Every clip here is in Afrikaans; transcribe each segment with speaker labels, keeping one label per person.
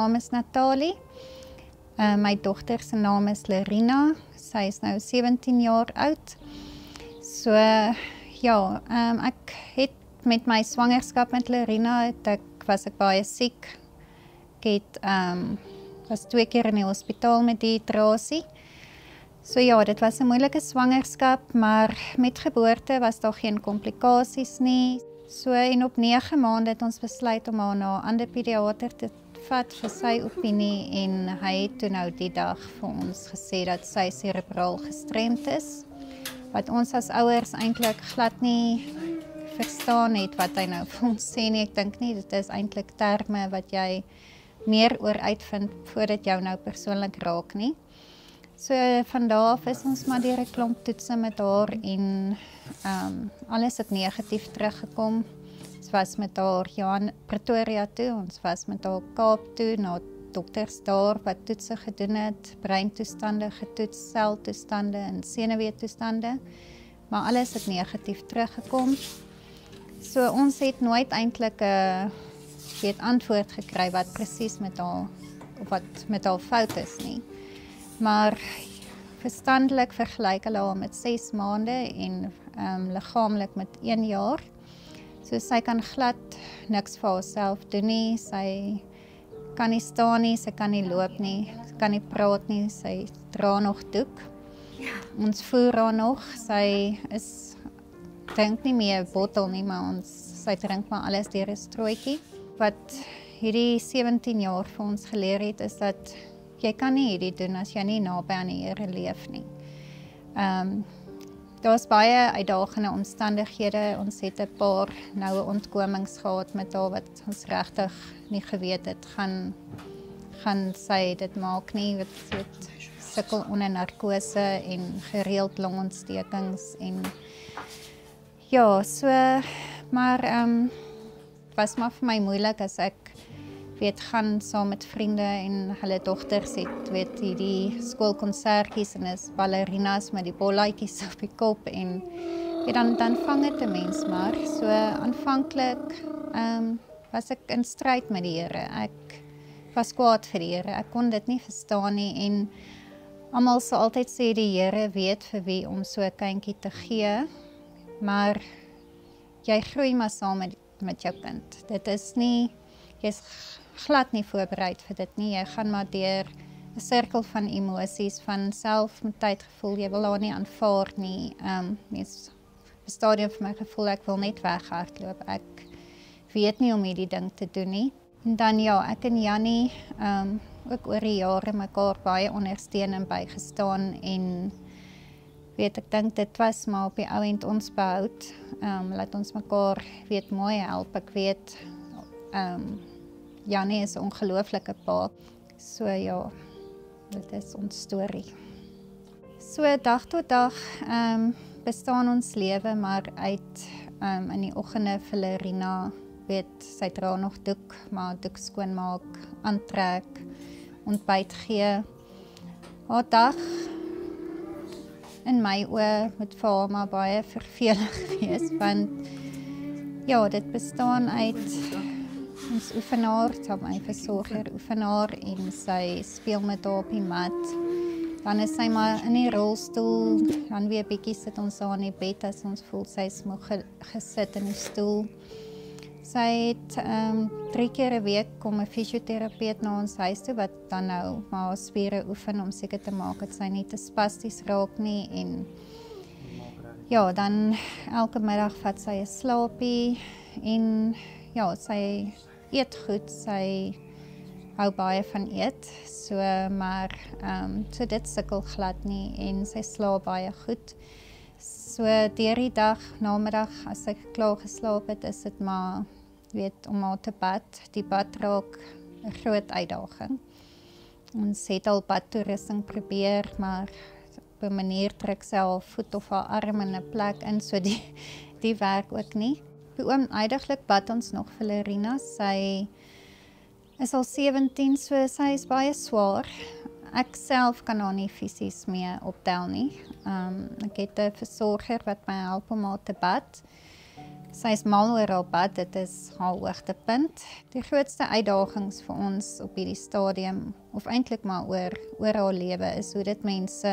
Speaker 1: naam is Natalie. My dogter se naam is Lerina. Sy is nou 17 jaar oud. So ja, ek het met my swangerskap met Lerina, was ek baie siek. Ek was 2 keer in die hospitaal met dehydrasie. So ja, dit was 'n moeilike swangerskap, maar met geboorte was daar geen komplikasies nie. So en op 9 maande het ons besluit om haar na 'n ander pediater te vat vir sy opinie en hy het toe nou die dag vir ons gesê dat sy serebraal gestremd is. Wat ons as ouers eintlik glad nie verstaan het wat hy nou vir ons sê nie. Ek dink nie, dit is eintlik terme wat jy meer oor uitvind voordat jou nou persoonlik raak nie. So van daar af is ons maar deur 'n klomp toetse met haar en alles het negatief teruggekom. Ons was met haar Pretoria toe, ons was met haar Kaap toe, na dokters daar wat toetse gedoen het, breintoestande getoets, seltoestande en senuweetoestande, maar alles het negatief teruggekom. So ons het nooit eintlik 'n antwoord gekry wat presies met haar of wat met haar fout is nie. Maar verstandelik vergelyk hulle haar met 6 maande en liggaamlik met 1 jaar. So sy kan glad niks vir haarself doen nie. Sy kan nie staan nie, sy kan nie loop nie, sy kan nie praat nie, sy dra nog doek. Ons voer haar nog. Sy drink nie meer 'n bottel nie, maar sy drink maar alles deur 'n strooitjie. Wat hierdie 17 jaar vir ons geleer het, is dat jy kan nie hierdie doen as jy nie naby aan die Here leef nie. Daar's baie uitdagende omstandighede. Ons het 'n paar noue ontkomings gehad met haar wat ons regtig nie geweet het gaan sy dit maak nie. Sy sukkel onder narkose en gereeld longontstekings en ja, so maar was maar vir my moeilik as ek gaan saam met vriende en hulle dogters het hierdie skoolkonsertjies en is ballerinas met die bolletjies op die kop en dan vang dit 'n mens maar. So aanvanklik was ek in stryd met die Here. Ek was kwaad vir die Here. Ek kon dit nie verstaan nie en almal sal altyd sê die Here weet vir wie om so 'n kindjie te gee, maar jy groei maar saam met jou kind. Dit is nie, jy's glad nie voorbereid vir dit nie. Jy gaan maar deur 'n sirkel van emosies, van selfmoedgevoel. Jy wil haar nie aanvaar nie. Mens stadium vir my gevoel ek wil net weghardloop. Ek weet nie om hierdie ding te doen nie. En dan ja, ek en Jannie ook oor die jare mekaar baie ondersteun en bygestaan en ek dink dit was maar op die ou end ons behoud. Laat ons mekaar mooi help. Ek weet Jannie is 'n ongelooflike pa. So ja, dit is ons storie. So dag tot dag bestaan ons lewe maar uit in die oggende vir Lerina, sy dra nog doek, maar doek skoonmaak, aantrek, ontbyt gee. Haar dag in my oë met vir haar maar baie vervelig wees, want ja, dit bestaan uit ons oefenaar, my versorger oefenaar en sy speel met haar op die mat. Dan is sy maar in die rolstoel, dan weer bietjie sit ons haar in die bed as ons voel sy is moeg gesit in die stoel. Sy het 3 keer 'n week kom 'n fisioterapeut na ons huis toe wat dan nou maar haar spiere oefen om seker te maak dat sy nie te spasties raak nie en ja, dan elke middag vat sy 'n slaapie en ja, sy eet goed, sy hou baie van eet, so maar so dit sukkel glad nie en sy slaap baie goed. So deur die dag, namiddag as sy klaar geslaap het, is dit maar om haar te bad. Die bad raak 'n groot uitdaging. Ons het al badtoerusting probeer, maar op 'n manier trek sy haar voet of haar arm in 'n plek in, so die werk ook nie. Eindiglik bad ons nog vir Lerina. Sy is al 17, so sy is baie swaar. Ek self kan haar nie fisies meer optel nie. Ek het 'n versorger wat my help om haar te bad. Sy is mal oor haar pad, dit is haar hoogtepunt. Die grootste uitdagings vir ons op hierdie stadium, of eintlik maar oor haar lewe, is hoe dit mense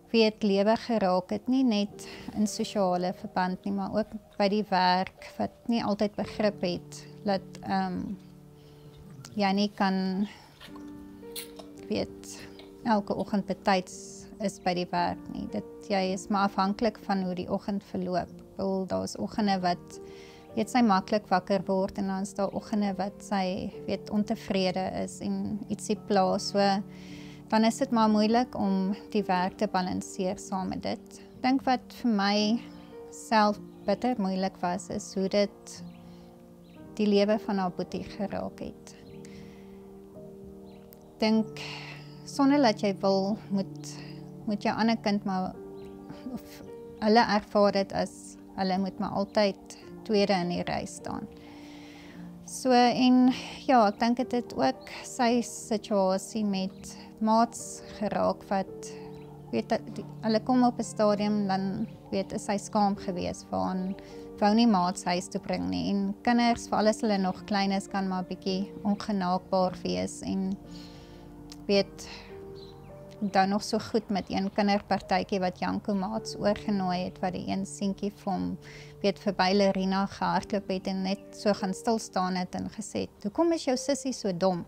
Speaker 1: weet lewe geraak het, nie net in sosiale verband nie, maar ook by die werk, wat nie altyd begrip het, dat jy nie kan, weet, elke oggend betyds is by die werk nie. Jy is maar afhanklik van hoe die oggend verloop. Daar's oggende wat, weet, sy maklik wakker word, en dan is daar oggende wat sy, weet, ontevrede is en ietsie pla, so dan is dit maar moeilik om die werk te balanseer saam met dit. Ek dink wat vir my self bitter moeilik was, is hoe dit die lewe van haar boetie geraak het. Ek dink, sonder dat jy wil, moet jou ander kind maar, of hulle ervaar dit as, hulle moet maar altyd tweede in die ry staan. So, en ja, ek dink dit het ook sy situasie met maats geraak, wat, weet, hulle kom op 'n stadium, dan, weet, is sy skaam gewees, van wou nie maats huis toe bring nie, en kinders, vir alles hulle nog klein is, kan maar bietjie ongenaakbaar wees, en weet, dan nog so goed met een kinderpartytjie wat Janko maats oorgenooi het, wat die een seentjie vir hom, weet, verby Lerina gehardloop het, en net so gaan stilstaan het, en gesê, hoekom is jou sussie so dom?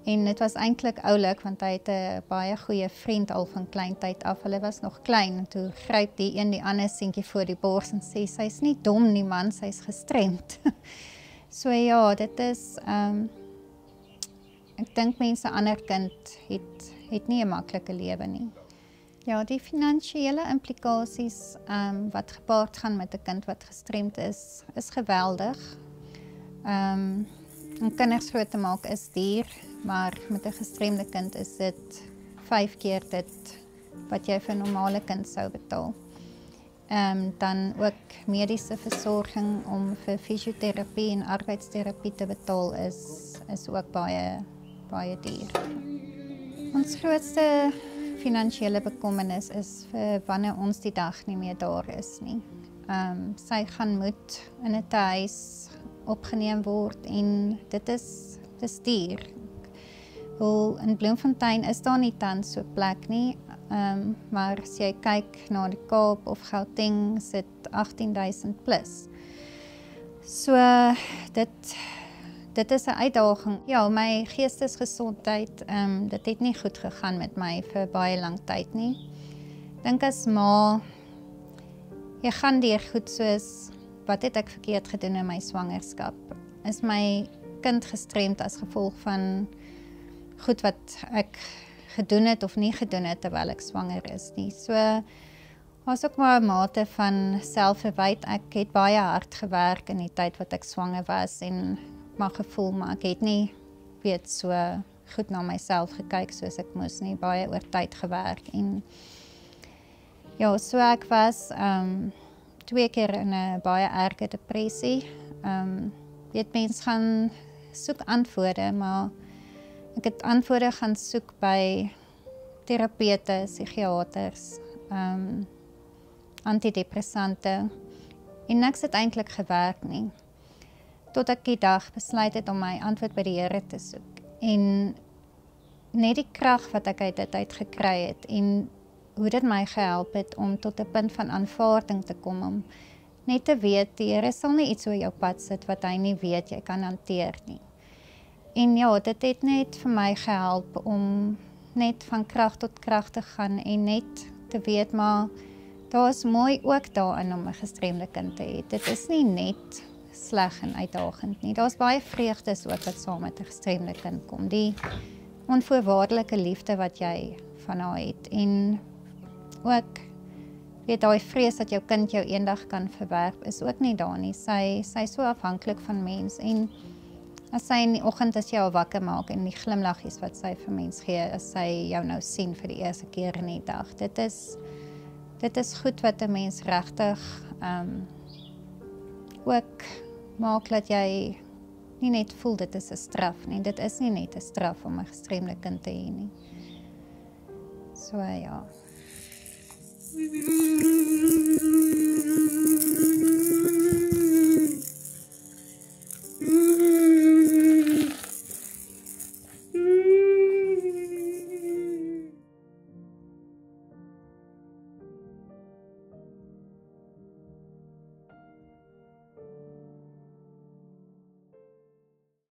Speaker 1: En dit was eintlik oulik, want hy het 'n baie goeie vriend al van kleintyd af. Hulle was nog klein, en toe gryp die een die ander seentjie voor die bors en sê, sy's nie dom nie man, sy's gestremd. So ja, dit is, ek dink mense ander kind het nie 'n maklike lewe nie. Ja, die finansiële implikasies wat gepaard gaan met 'n kind wat gestremd is geweldig. Om kinders groot te maak is duur, maar met 'n gestremde kind is dit 5 keer dit wat jy vir 'n normale kind sou betaal. Dan ook mediese versorging om vir fisioterapie en arbeidsterapie te betaal is ook baie duur. Ons grootste finansiële bekommernis is vir wanneer ons die dag nie meer daar is nie. Sy gaan moet in 'n huis opgeneem word, en dit is duur. In Bloemfontein is daar nie tans so plek nie, maar as jy kyk na die Kaap of Gauteng, is dit 18,000 plus. So dit is 'n uitdaging. Ja, my geestesgesondheid, dit het nie goed gegaan met my vir baie lang tyd nie. Ek dink as ma, jy gaan deur goed soos, wat het ek verkeerd gedoen in my swangerskap? Is my kind gestremd as gevolg van goed wat ek gedoen het of nie gedoen het terwyl ek swanger is nie. So, was ook maar 'n mate van selfverwyte. Ek het baie hard gewerk in die tyd wat ek swanger was, en maar gevoel, maar ek het nie, weet, so goed na myself gekyk soos ek moes nie, baie oor tyd gewerk, en ja, so ek was 2 keer in 'n baie erge depressie. Weet, mens gaan soek antwoorde, maar ek het antwoorde gaan soek by terapeute, psigiaters, antidepressante, en niks het eintlik gewerk nie. Tot ek die dag besluit het om my antwoord by die Here te soek. En net die krag wat ek uit dit uit gekry het, en hoe dit my gehelp het om tot 'n punt van aanvaarding te kom, om net te weet, die Here sal nie iets oor jou pad sit wat hy nie weet jy kan hanteer nie. En ja, dit het net vir my gehelp om net van krag tot krag te gaan, en net te weet, maar daar is mooi ook daarin om 'n gestremde kind te hê. Dit is nie net sleg en uitdagend nie. Daar's baie vreugdes ook wat saam met 'n gestremde kind kom. Die onvoorwaardelike liefde wat jy van haar het, en ook, weet, daai vrees dat jou kind jou eendag kan verwerp, is ook nie daar nie. Sy is so afhanklik van mens, en as sy in die oggend as jy haar wakker maak, en die glimlaggies wat sy vir mens gee, as sy jou nou sien vir die eerste keer in die dag, dit is goed wat 'n mens regtig ook maak dat jy nie net voel dit is 'n straf nie. Dit is nie net 'n straf om 'n gestremde kind te hê nie. So ja.